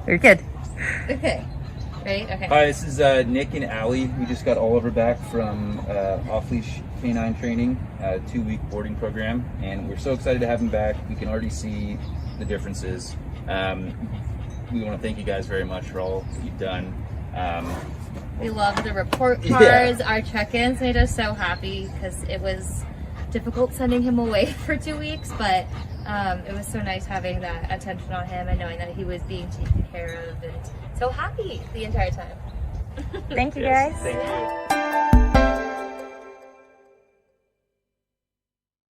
You're good. Okay. Ready? Okay. Hi, this is Nick and Allie. We just got Oliver back from off-leash canine training, 2-week boarding program, and we're so excited to have him back. We can already see the differences. We want to thank you guys very much for all that you've done. We love the report cards. Our check-ins made us so happy because it was difficult sending him away for 2 weeks, but it was so nice having that attention on him and knowing that he was being taken care of, and so happy the entire time. Thank you, Yes, guys. thank you.